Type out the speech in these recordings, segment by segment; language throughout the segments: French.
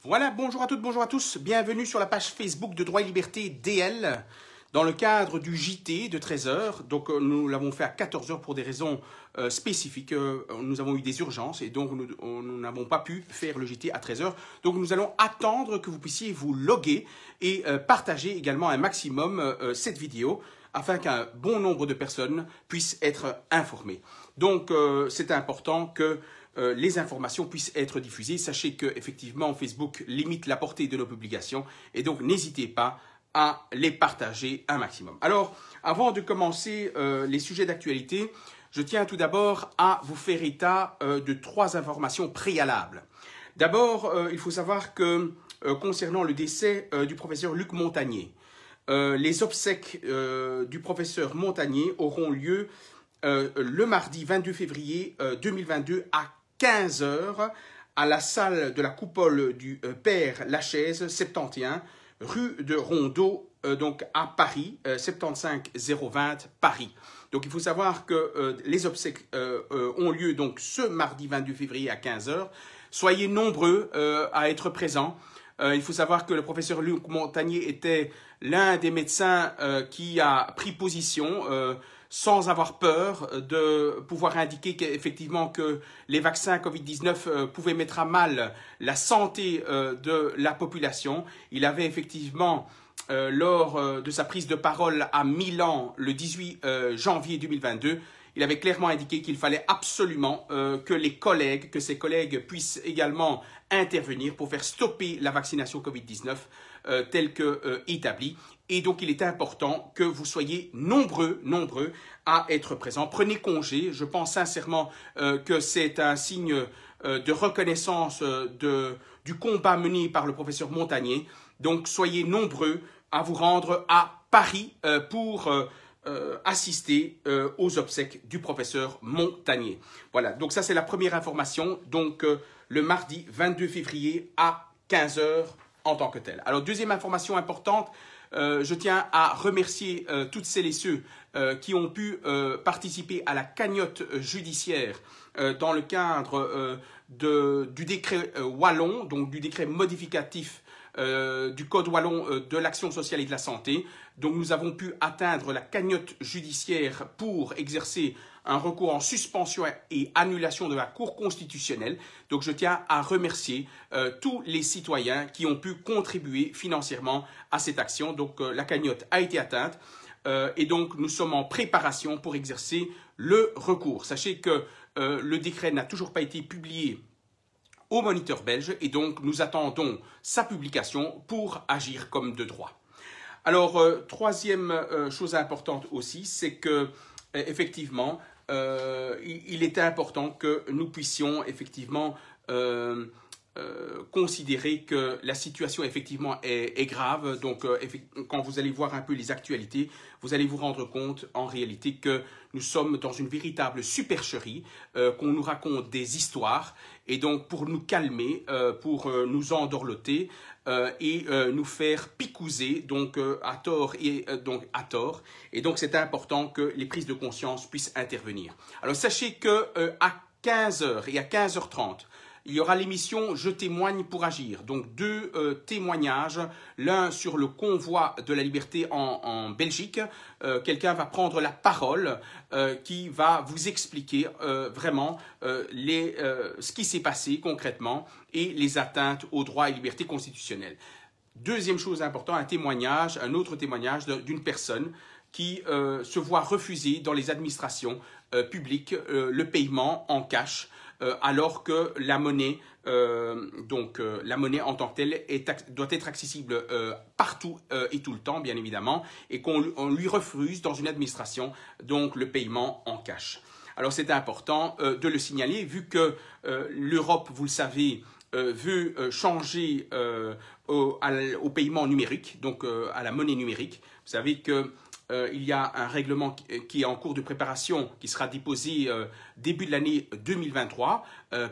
Voilà, bonjour à toutes, bonjour à tous. Bienvenue sur la page Facebook de Droit et Liberté DL dans le cadre du JT de 13 heures. Donc nous l'avons fait à 14 heures pour des raisons spécifiques. Nous avons eu des urgences et donc nous n'avons pas pu faire le JT à 13 heures. Donc nous allons attendre que vous puissiez vous loguer et partager également un maximum cette vidéo afin qu'un bon nombre de personnes puissent être informées. Donc c'est important que les informations puissent être diffusées. Sachez qu'effectivement, Facebook limite la portée de nos publications et donc n'hésitez pas à les partager un maximum. Alors, avant de commencer les sujets d'actualité, je tiens tout d'abord à vous faire état de 3 informations préalables. D'abord, il faut savoir que concernant le décès du professeur Luc Montagnier, les obsèques du professeur Montagnier auront lieu le mardi 22 février 2022 à 15 heures à la salle de la coupole du Père Lachaise 71 rue de Rondeau donc à Paris 75 020 Paris. Donc il faut savoir que les obsèques ont lieu donc ce mardi 22 février à 15 heures. Soyez nombreux à être présents. Il faut savoir que le professeur Luc Montagnier était l'un des médecins qui a pris position sans avoir peur de pouvoir indiquer qu'effectivement que les vaccins Covid-19 pouvaient mettre à mal la santé de la population. Il avait effectivement, lors de sa prise de parole à Milan le 18 janvier 2022, il avait clairement indiqué qu'il fallait absolument que ses collègues puissent également intervenir pour faire stopper la vaccination Covid-19 telle que établie. Et donc, il est important que vous soyez nombreux à être présents. Prenez congé. Je pense sincèrement que c'est un signe de reconnaissance du combat mené par le professeur Montagnier. Donc, soyez nombreux à vous rendre à Paris pour assister aux obsèques du professeur Montagnier. Voilà, donc ça c'est la première information. Donc, le mardi 22 février à 15 heures en tant que tel. Alors, deuxième information importante, je tiens à remercier toutes celles et ceux qui ont pu participer à la cagnotte judiciaire dans le cadre du décret wallon, donc du décret modificatif du Code wallon de l'action sociale et de la santé. Donc nous avons pu atteindre la cagnotte judiciaire pour exercer un recours en suspension et annulation de la Cour constitutionnelle. Donc je tiens à remercier tous les citoyens qui ont pu contribuer financièrement à cette action. Donc la cagnotte a été atteinte et donc nous sommes en préparation pour exercer le recours. Sachez que le décret n'a toujours pas été publié au Moniteur belge et donc nous attendons sa publication pour agir comme de droit. Alors, troisième chose importante aussi, c'est que effectivement, il est important que nous puissions effectivement considérer que la situation effectivement est grave. Donc, quand vous allez voir un peu les actualités, vous allez vous rendre compte en réalité que nous sommes dans une véritable supercherie, qu'on nous raconte des histoires. Et donc, pour nous calmer, pour nous endorloter et nous faire picouser, donc à tort et donc à tort. Et donc, c'est important que les prises de conscience puissent intervenir. Alors, sachez que à 15 heures et à 15h30, il y aura l'émission « Je témoigne pour agir ». Donc, 2 témoignages, l'un sur le convoi de la liberté en Belgique. Quelqu'un va prendre la parole qui va vous expliquer vraiment ce qui s'est passé concrètement et les atteintes aux droits et libertés constitutionnelles. Deuxième chose importante, un autre témoignage d'une personne qui se voit refuser dans les administrations publiques le paiement en cash alors que la monnaie, la monnaie en tant que telle doit être accessible partout et tout le temps, bien évidemment, et qu'on lui refuse dans une administration donc le paiement en cash. Alors c'est important de le signaler, vu que l'Europe, vous le savez, veut changer au paiement numérique, donc à la monnaie numérique. Vous savez que il y a un règlement qui est en cours de préparation, qui sera déposé début de l'année 2023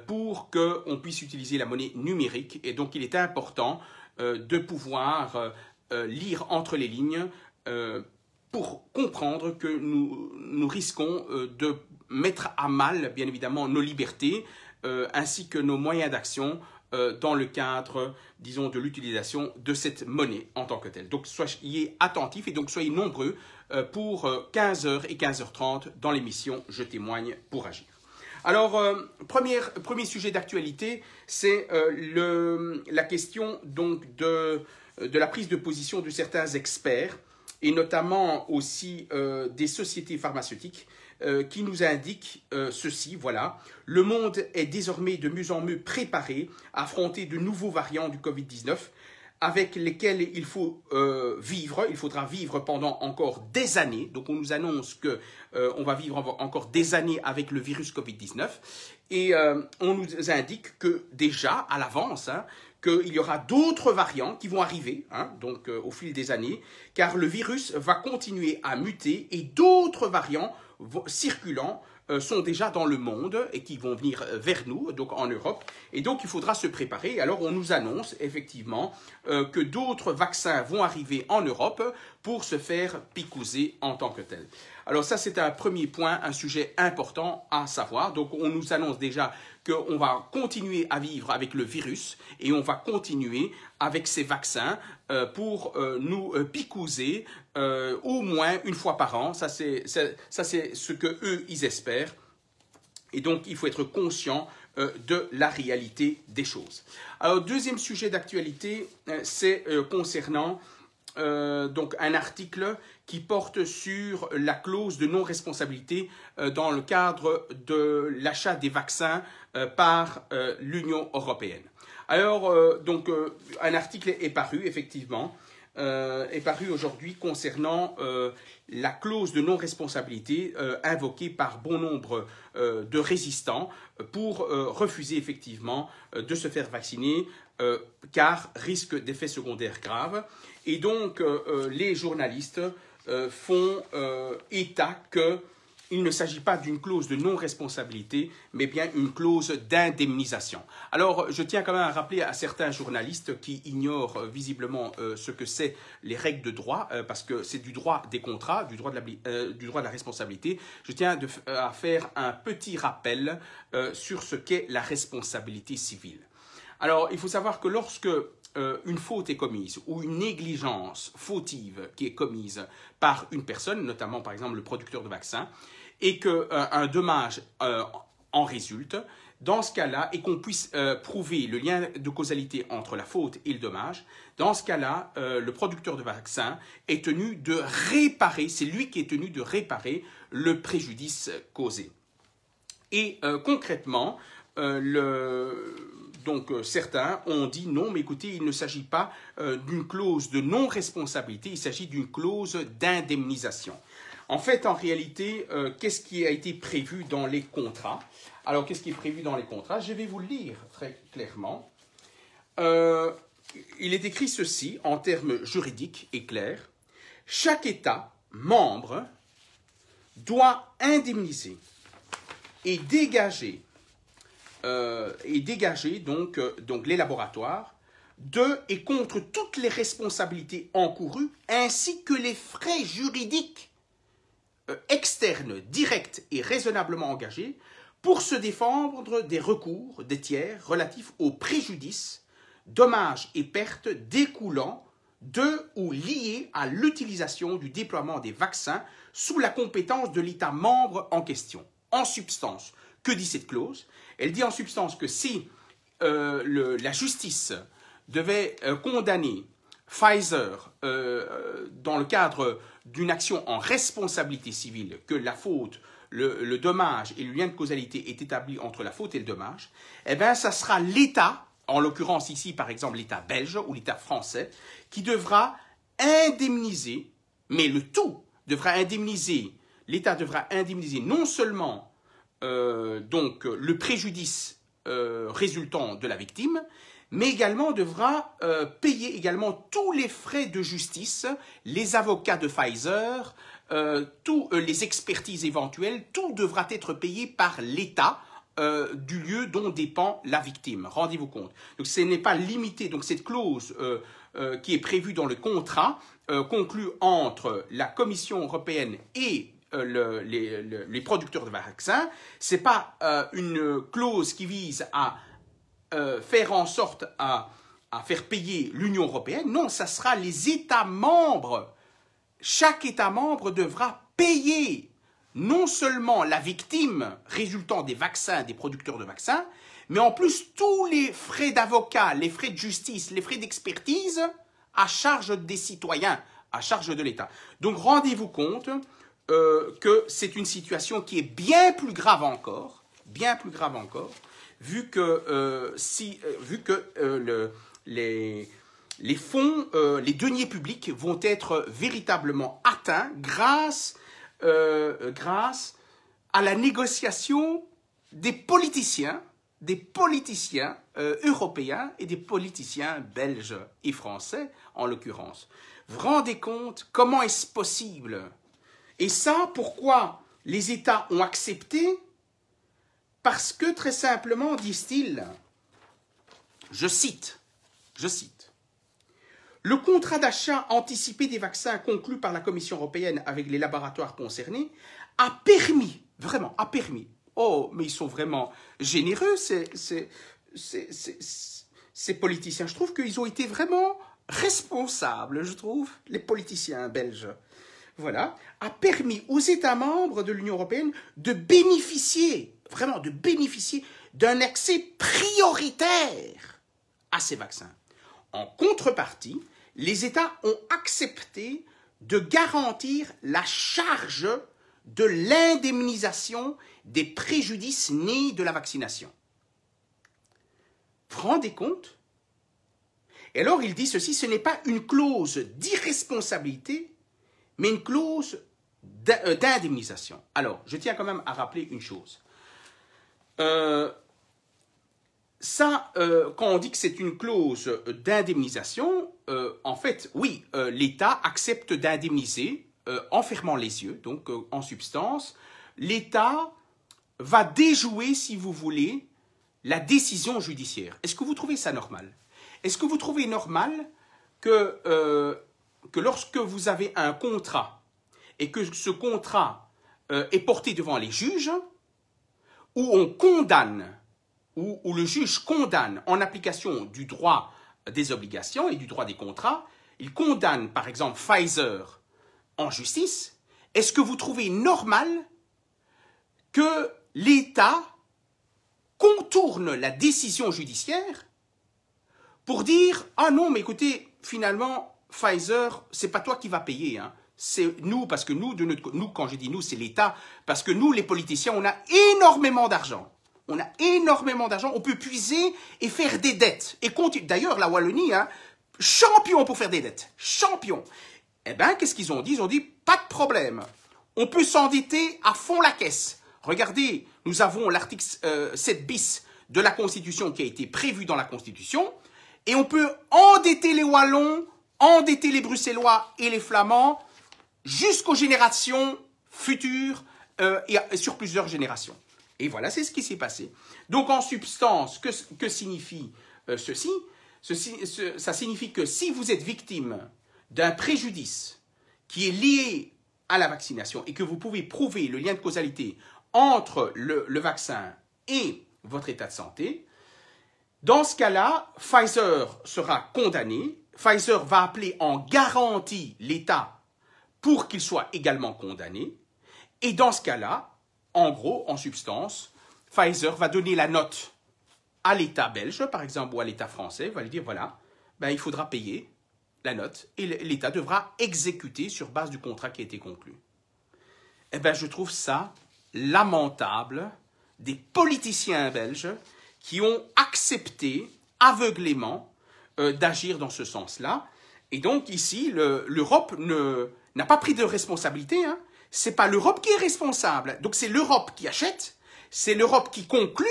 pour qu'on puisse utiliser la monnaie numérique. Et donc, il est important de pouvoir lire entre les lignes pour comprendre que nous risquons de mettre à mal, bien évidemment, nos libertés ainsi que nos moyens d'action dans le cadre, disons, de l'utilisation de cette monnaie en tant que telle. Donc, soyez attentifs et donc soyez nombreux pour 15h et 15h30 dans l'émission Je témoigne pour agir. Alors, premier sujet d'actualité, c'est la question donc de la prise de position de certains experts et notamment aussi des sociétés pharmaceutiques qui nous indiquent ceci, voilà. Le monde est désormais de mieux en mieux préparé à affronter de nouveaux variants du Covid-19 avec lesquels il faudra vivre pendant encore des années. Donc on nous annonce qu'on va vivre encore des années avec le virus Covid-19 et on nous indique que déjà à l'avance, qu'il y aura d'autres variants qui vont arriver donc, au fil des années, car le virus va continuer à muter et d'autres variants circulant sont déjà dans le monde et qui vont venir vers nous, donc en Europe. Et donc, il faudra se préparer. Alors, on nous annonce effectivement que d'autres vaccins vont arriver en Europe pour se faire picouser en tant que tel. Alors ça, c'est un premier point, un sujet important à savoir. Donc, on nous annonce déjà qu'on va continuer à vivre avec le virus et on va continuer avec ces vaccins pour nous picouser au moins une fois par an. Ça, c'est ce qu'eux, ils espèrent. Et donc, il faut être conscient de la réalité des choses. Alors, deuxième sujet d'actualité, c'est concernant donc un article qui porte sur la clause de non-responsabilité dans le cadre de l'achat des vaccins par l'Union européenne. Alors, donc, un article est paru, effectivement, est paru aujourd'hui concernant la clause de non-responsabilité invoquée par bon nombre de résistants pour refuser effectivement de se faire vacciner car risque d'effets secondaires graves. Et donc, les journalistes font état qu'il ne s'agit pas d'une clause de non-responsabilité, mais bien une clause d'indemnisation. Alors, je tiens quand même à rappeler à certains journalistes qui ignorent visiblement ce que c'est les règles de droit, parce que c'est du droit des contrats, du droit de la responsabilité. Je tiens à faire un petit rappel sur ce qu'est la responsabilité civile. Alors, il faut savoir que lorsque une faute est commise ou une négligence fautive qui est commise par une personne, notamment par exemple le producteur de vaccin, et qu'un dommage en résulte, dans ce cas-là, et qu'on puisse prouver le lien de causalité entre la faute et le dommage, dans ce cas-là, le producteur de vaccin est tenu de réparer, c'est lui qui est tenu de réparer le préjudice causé. Et concrètement, donc certains ont dit non, mais écoutez, il ne s'agit pas d'une clause de non-responsabilité, il s'agit d'une clause d'indemnisation. En fait, en réalité, qu'est-ce qui a été prévu dans les contrats? Alors, qu'est-ce qui est prévu dans les contrats? Je vais vous le lire très clairement. Il est écrit ceci en termes juridiques et clairs. Chaque État membre doit indemniser et dégager donc les laboratoires de et contre toutes les responsabilités encourues ainsi que les frais juridiques externes, directs et raisonnablement engagés pour se défendre des recours des tiers relatifs aux préjudices, dommages et pertes découlant de ou liés à l'utilisation du déploiement des vaccins sous la compétence de l'État membre en question. En substance, que dit cette clause? Elle dit en substance que si la justice devait condamner Pfizer dans le cadre d'une action en responsabilité civile, que la faute, le dommage et le lien de causalité est établi entre la faute et le dommage, eh bien, ça sera l'État, en l'occurrence ici, par exemple, l'État belge ou l'État français, qui devra indemniser, mais le tout devra indemniser, l'État devra indemniser non seulement donc, le préjudice résultant de la victime, mais également devra payer également tous les frais de justice, les avocats de Pfizer, tous les expertises éventuelles, tout devra être payé par l'État du lieu dont dépend la victime. Rendez-vous compte. Donc ce n'est pas limité. Donc cette clause qui est prévue dans le contrat conclu entre la Commission européenne et les producteurs de vaccins, ce n'est pas une clause qui vise à faire en sorte à faire payer l'Union européenne. Non, ça sera les États membres. Chaque État membre devra payer non seulement la victime résultant des vaccins, des producteurs de vaccins, mais en plus tous les frais d'avocat, les frais de justice, les frais d'expertise à charge des citoyens, à charge de l'État. Donc rendez-vous compte que c'est une situation qui est bien plus grave encore, vu que les fonds, les deniers publics vont être véritablement atteints grâce à la négociation des politiciens européens et des politiciens belges et français, en l'occurrence. Vous vous rendez compte comment est-ce possible? Et ça, pourquoi les États ont accepté? Parce que, très simplement, disent-ils, je cite, le contrat d'achat anticipé des vaccins conclu par la Commission européenne avec les laboratoires concernés a permis, vraiment, oh, mais ils sont vraiment généreux, ces politiciens. Je trouve qu'ils ont été vraiment responsables, je trouve, les politiciens belges. Voilà, a permis aux États membres de l'Union européenne de bénéficier, vraiment de bénéficier d'un accès prioritaire à ces vaccins. En contrepartie, les États ont accepté de garantir la charge de l'indemnisation des préjudices nés de la vaccination. Vous vous rendez compte? Et alors il dit ceci, ce n'est pas une clause d'irresponsabilité, mais une clause d'indemnisation. Alors, je tiens quand même à rappeler une chose. Quand on dit que c'est une clause d'indemnisation, en fait, oui, l'État accepte d'indemniser en fermant les yeux, donc en substance. L'État va déjouer, si vous voulez, la décision judiciaire. Est-ce que vous trouvez ça normal? Est-ce que vous trouvez normal que lorsque vous avez un contrat et que ce contrat est porté devant les juges, où on condamne, où le juge condamne en application du droit des obligations et du droit des contrats, il condamne par exemple Pfizer en justice, est-ce que vous trouvez normal que l'État contourne la décision judiciaire pour dire « Ah non, mais écoutez, finalement, Pfizer, c'est pas toi qui vas payer, hein. C'est nous, parce que nous, quand je dis nous, c'est l'État, parce que nous, les politiciens, on a énormément d'argent. On a énormément d'argent, on peut puiser et faire des dettes. Et d'ailleurs, la Wallonie, hein, champion pour faire des dettes, champion. Eh bien, qu'est-ce qu'ils ont dit? Ils ont dit, pas de problème, on peut s'endetter à fond la caisse. Regardez, nous avons l'article 7 bis de la Constitution qui a été prévu dans la Constitution, et on peut endetter les Wallons, endetter les Bruxellois et les Flamands jusqu'aux générations futures et sur plusieurs générations. Et voilà, c'est ce qui s'est passé. Donc, en substance, que signifie ceci? Ça signifie que si vous êtes victime d'un préjudice qui est lié à la vaccination et que vous pouvez prouver le lien de causalité entre le vaccin et votre état de santé, dans ce cas-là, Pfizer sera condamné. Pfizer va appeler en garantie l'État pour qu'il soit également condamné. Et dans ce cas-là, en gros, en substance, Pfizer va donner la note à l'État belge, par exemple, ou à l'État français, va lui dire, voilà, ben, il faudra payer la note et l'État devra exécuter sur base du contrat qui a été conclu. Eh bien, je trouve ça lamentable des politiciens belges qui ont accepté aveuglément d'agir dans ce sens-là. Et donc, ici, l'Europe n'a pas pris de responsabilité, hein. C'est pas l'Europe qui est responsable. Donc c'est l'Europe qui achète, c'est l'Europe qui conclut,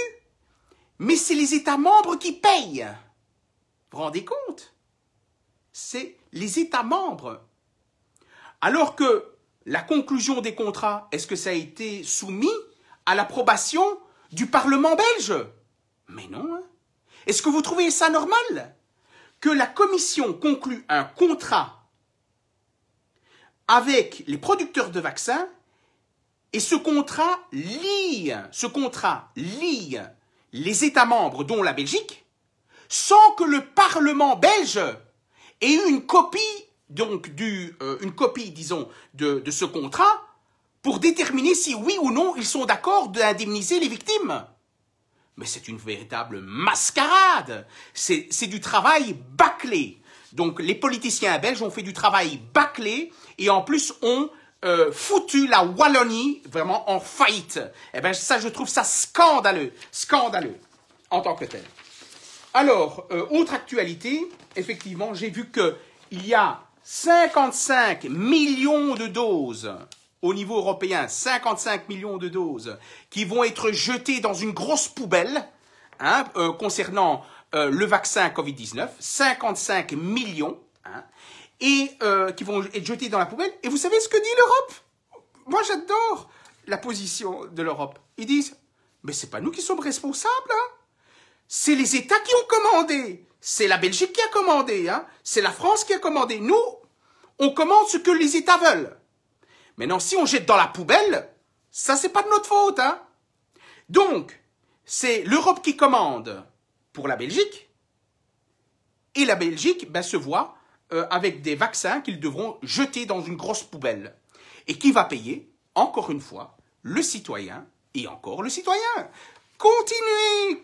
mais c'est les États membres qui payent. Vous vous rendez compte? C'est les États membres. Alors que la conclusion des contrats, est-ce que ça a été soumis à l'approbation du Parlement belge? Mais non. Hein. Est-ce que vous trouvez ça normal que la Commission conclue un contrat avec les producteurs de vaccins, et ce contrat lie les États membres, dont la Belgique, sans que le Parlement belge ait eu une copie, donc disons, de ce contrat pour déterminer si oui ou non ils sont d'accord d'indemniser les victimes. Mais c'est une véritable mascarade. C'est du travail bâclé. Donc les politiciens belges ont fait du travail bâclé et en plus ont foutu la Wallonie vraiment en faillite. Eh bien ça, je trouve ça scandaleux. Scandaleux en tant que tel. Alors, autre actualité, effectivement, j'ai vu qu'il y a 55 millions de doses au niveau européen, 55 millions de doses qui vont être jetées dans une grosse poubelle hein, concernant le vaccin Covid-19, 55 millions, hein, et qui vont être jetées dans la poubelle. Et vous savez ce que dit l'Europe? Moi, j'adore la position de l'Europe. Ils disent, mais c'est pas nous qui sommes responsables, hein. C'est les États qui ont commandé. C'est la Belgique qui a commandé, hein. C'est la France qui a commandé. Nous, on commande ce que les États veulent. Maintenant, si on jette dans la poubelle, ça, c'est pas de notre faute, hein. Donc, c'est l'Europe qui commande pour la Belgique, et la Belgique se voit avec des vaccins qu'ils devront jeter dans une grosse poubelle. Et qui va payer, encore une fois, le citoyen, et encore le citoyen.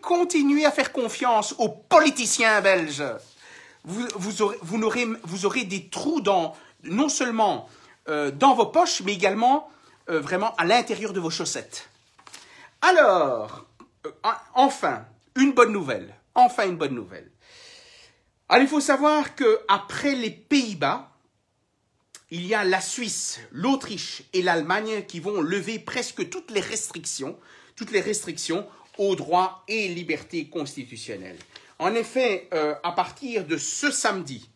Continuez à faire confiance aux politiciens belges. Vous aurez des trous non seulement dans vos poches, mais également vraiment à l'intérieur de vos chaussettes. Alors, enfin, une bonne nouvelle. Enfin, une bonne nouvelle. Alors, il faut savoir qu'après les Pays-Bas, il y a la Suisse, l'Autriche et l'Allemagne qui vont lever presque toutes les restrictions aux droits et libertés constitutionnelles. En effet, à partir de ce samedi,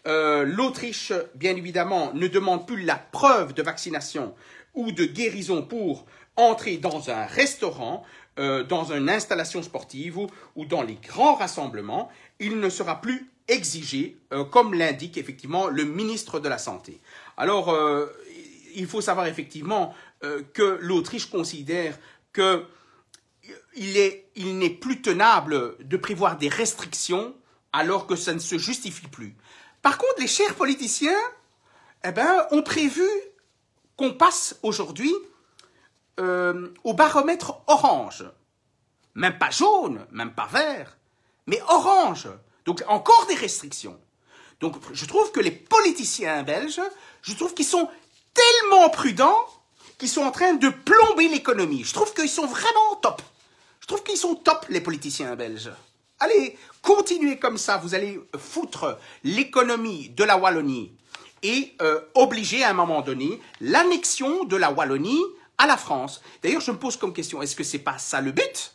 l'Autriche, bien évidemment, ne demande plus la preuve de vaccination ou de guérison pour entrer dans un restaurant, dans une installation sportive ou dans les grands rassemblements. Il ne sera plus exigé, comme l'indique effectivement le ministre de la Santé. Alors, il faut savoir effectivement que l'Autriche considère que il n'est plus tenable de prévoir des restrictions alors que ça ne se justifie plus. Par contre, les chers politiciens ont prévu qu'on passe aujourd'hui au baromètre orange. Même pas jaune, même pas vert, mais orange. Donc encore des restrictions. Donc je trouve que les politiciens belges, je trouve qu'ils sont tellement prudents qu'ils sont en train de plomber l'économie. Je trouve qu'ils sont vraiment top. Je trouve qu'ils sont top, les politiciens belges. Allez, continuez comme ça, vous allez foutre l'économie de la Wallonie et obliger à un moment donné l'annexion de la Wallonie à la France. D'ailleurs, je me pose comme question, est-ce que c'est pas ça le but?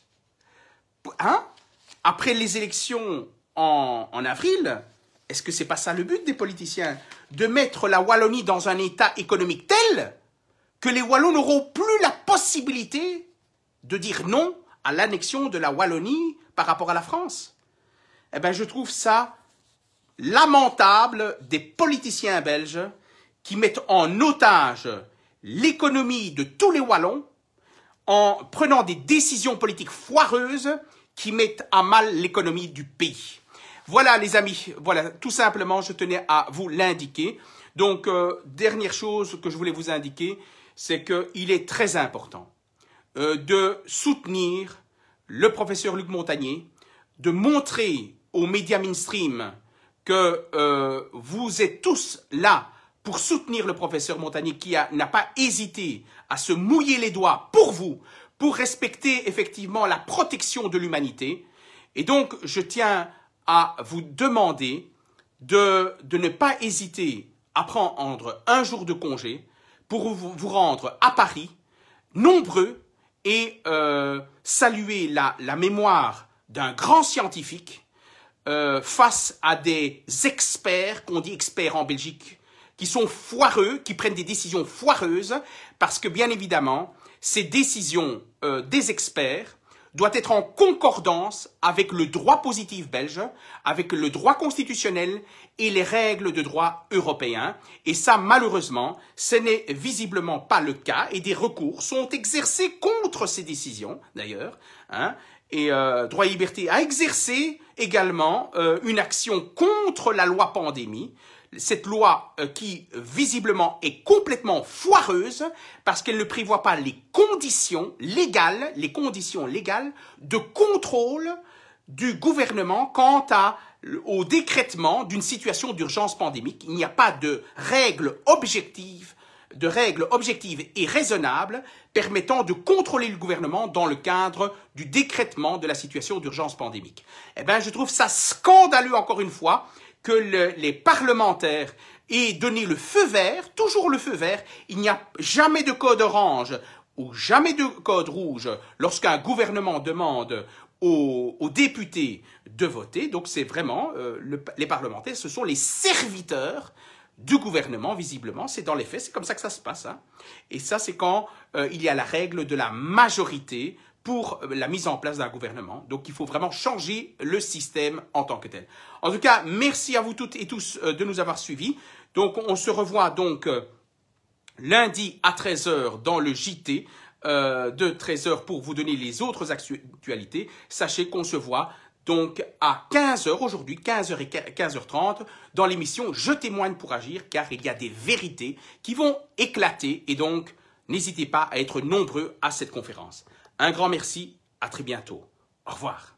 Hein? Après les élections en avril, est-ce que c'est pas ça le but des politiciens? De mettre la Wallonie dans un état économique tel que les Wallons n'auront plus la possibilité de dire non à l'annexion de la Wallonie par rapport à la France. Eh bien, je trouve ça lamentable des politiciens belges qui mettent en otage l'économie de tous les Wallons en prenant des décisions politiques foireuses qui mettent à mal l'économie du pays. Voilà les amis, voilà, tout simplement, je tenais à vous l'indiquer. Donc, dernière chose que je voulais vous indiquer, c'est qu'il est très important de soutenir le professeur Luc Montagnier, de montrer aux médias mainstream que vous êtes tous là pour soutenir le professeur Montagnier qui n'a pas hésité à se mouiller les doigts pour vous, pour respecter effectivement la protection de l'humanité. Et donc, je tiens à vous demander de ne pas hésiter à prendre un jour de congé pour vous rendre à Paris, nombreux, et saluer la mémoire d'un grand scientifique face à des experts, qu'on dit experts en Belgique, qui sont foireux, qui prennent des décisions foireuses, parce que bien évidemment, ces décisions des experts doivent être en concordance avec le droit positif belge, avec le droit constitutionnel et les règles de droit européen. Et ça, malheureusement, ce n'est visiblement pas le cas et des recours sont exercés contre ces décisions, d'ailleurs. Hein, Et Droit et Liberté a exercé également une action contre la loi pandémie. Cette loi qui, visiblement, est complètement foireuse parce qu'elle ne prévoit pas les conditions légales de contrôle du gouvernement quant au décrètement d'une situation d'urgence pandémique. Il n'y a pas de règles objectives et raisonnables permettant de contrôler le gouvernement dans le cadre du décrètement de la situation d'urgence pandémique. Eh bien, je trouve ça scandaleux, encore une fois, que les parlementaires aient donné le feu vert, toujours le feu vert. Il n'y a jamais de code orange ou jamais de code rouge lorsqu'un gouvernement demande aux députés de voter. Donc c'est vraiment, les parlementaires, ce sont les serviteurs du gouvernement, visiblement. C'est dans les faits, c'est comme ça que ça se passe. Hein. Et ça, c'est quand il y a la règle de la majorité pour la mise en place d'un gouvernement. Donc, il faut vraiment changer le système en tant que tel. En tout cas, merci à vous toutes et tous de nous avoir suivis. Donc, on se revoit donc lundi à 13 h dans le JT de 13 h pour vous donner les autres actualités. Sachez qu'on se voit donc à 15 h aujourd'hui, 15 h et 15 h 30, dans l'émission « Je témoigne pour agir » car il y a des vérités qui vont éclater et donc n'hésitez pas à être nombreux à cette conférence. Un grand merci, à très bientôt. Au revoir.